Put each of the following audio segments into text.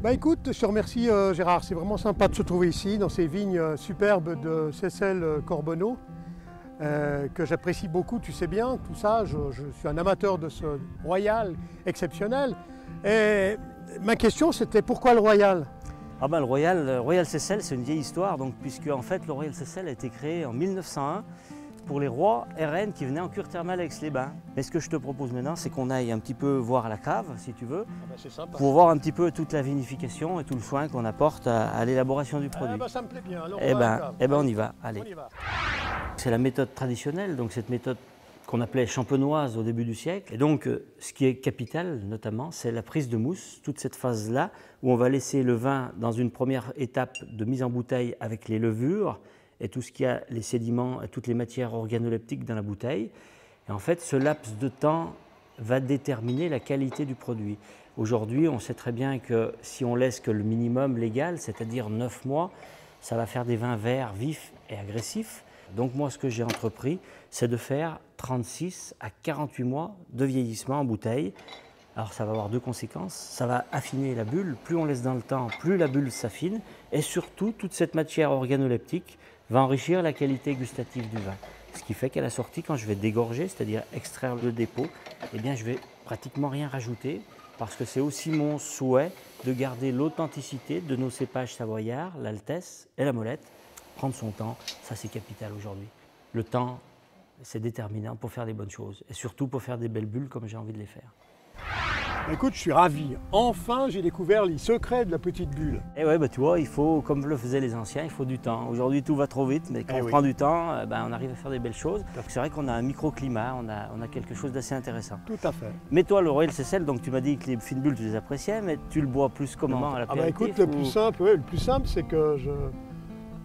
Bah écoute, je te remercie Gérard, c'est vraiment sympa de se trouver ici dans ces vignes superbes de Seyssel Corbonneau que j'apprécie beaucoup, tu sais bien, tout ça, je suis un amateur de ce royal exceptionnel. Et ma question c'était pourquoi le royal? Ah ben, le Royal Seyssel, c'est une vieille histoire, donc, puisque en fait, le Royal Seyssel a été créé en 1901 pour les rois et reines qui venaient en cure thermale à Aix-les-Bains. Mais ce que je te propose maintenant, c'est qu'on aille un petit peu voir la cave, si tu veux, pour voir un petit peu toute la vinification et tout le soin qu'on apporte à l'élaboration du produit. Ça me plaît bien, alors on y va, allez. C'est la méthode traditionnelle, donc cette méthode qu'on appelait champenoise au début du siècle. Et donc, ce qui est capital, notamment, c'est la prise de mousse, toute cette phase-là, où on va laisser le vin dans une première étape de mise en bouteille avec les levures et tout ce qui a les sédiments et toutes les matières organoleptiques dans la bouteille. Et en fait, ce laps de temps va déterminer la qualité du produit. Aujourd'hui, on sait très bien que si on laisse que le minimum légal, c'est-à-dire 9 mois, ça va faire des vins verts, vifs et agressifs. Donc moi, ce que j'ai entrepris, c'est de faire 36 à 48 mois de vieillissement en bouteille. Alors ça va avoir deux conséquences. Ça va affiner la bulle. Plus on laisse dans le temps, plus la bulle s'affine. Et surtout, toute cette matière organoleptique va enrichir la qualité gustative du vin. Ce qui fait qu'à la sortie, quand je vais dégorger, c'est-à-dire extraire le dépôt, eh bien, je vais pratiquement rien rajouter parce que c'est aussi mon souhait de garder l'authenticité de nos cépages savoyards, l'Altesse et la Molette. Prendre son temps, ça c'est capital aujourd'hui. Le temps, c'est déterminant pour faire des bonnes choses et surtout pour faire des belles bulles comme j'ai envie de les faire. Écoute, je suis ravi. Enfin, j'ai découvert les secrets de la petite bulle. Et ouais, bah, tu vois, il faut, comme le faisaient les anciens, il faut du temps. Aujourd'hui, tout va trop vite, mais quand on prend du temps, on arrive à faire des belles choses. C'est vrai qu'on a un microclimat, on a quelque chose d'assez intéressant. Tout à fait. Mais toi, le Royal Seyssel, donc tu m'as dit que les fines bulles, tu les appréciais, mais tu le bois plus comment à l'apéritif? Écoute, le plus simple, c'est que je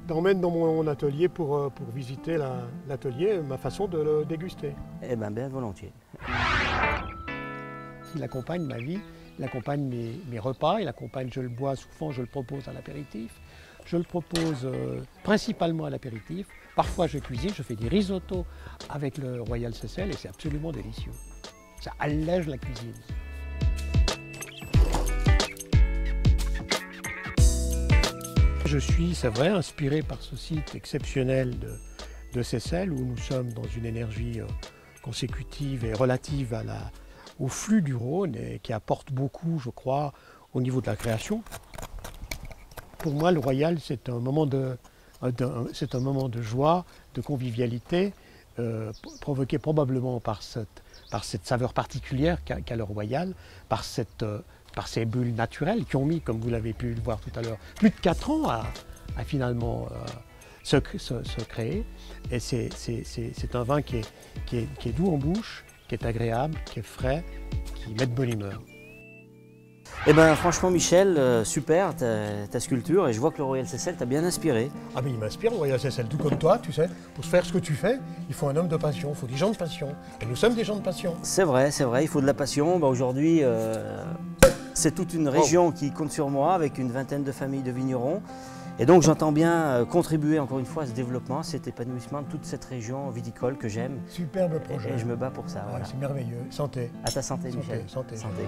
t'emmène dans mon atelier pour visiter l'atelier, ma façon de le déguster. Eh bien, volontiers. Il accompagne ma vie, il accompagne mes repas, il accompagne, je le bois souvent, je le propose à l'apéritif. Je le propose principalement à l'apéritif. Parfois je cuisine, je fais des risottos avec le Royal Seyssel et c'est absolument délicieux. Ça allège la cuisine. Je suis, c'est vrai, inspiré par ce site exceptionnel de Seyssel où nous sommes dans une énergie consécutive et relative au flux du Rhône et qui apporte beaucoup, je crois, au niveau de la création. Pour moi, le Royal, c'est un moment de joie, de convivialité, provoqué probablement par cette saveur particulière qu'a le Royal, par ces bulles naturelles qui ont mis, comme vous l'avez pu le voir tout à l'heure, plus de 4 ans à finalement se créer. Et c'est un vin qui est doux en bouche, qui est agréable, qui est frais, qui met de bonne humeur. Eh bien franchement Michel, super ta sculpture et je vois que le Royal Seyssel t'a bien inspiré. Ah mais il m'inspire le Royal Seyssel, tout comme toi, tu sais. Pour faire ce que tu fais, il faut un homme de passion, il faut des gens de passion. Et nous sommes des gens de passion. C'est vrai, il faut de la passion. Aujourd'hui, c'est toute une région qui compte sur moi avec une vingtaine de familles de vignerons. Et donc j'entends bien contribuer encore une fois à ce développement, cet épanouissement de toute cette région viticole que j'aime. Superbe projet. Et je me bats pour ça. Ah, voilà. C'est merveilleux. Santé. À ta santé, Michel. Santé. Santé.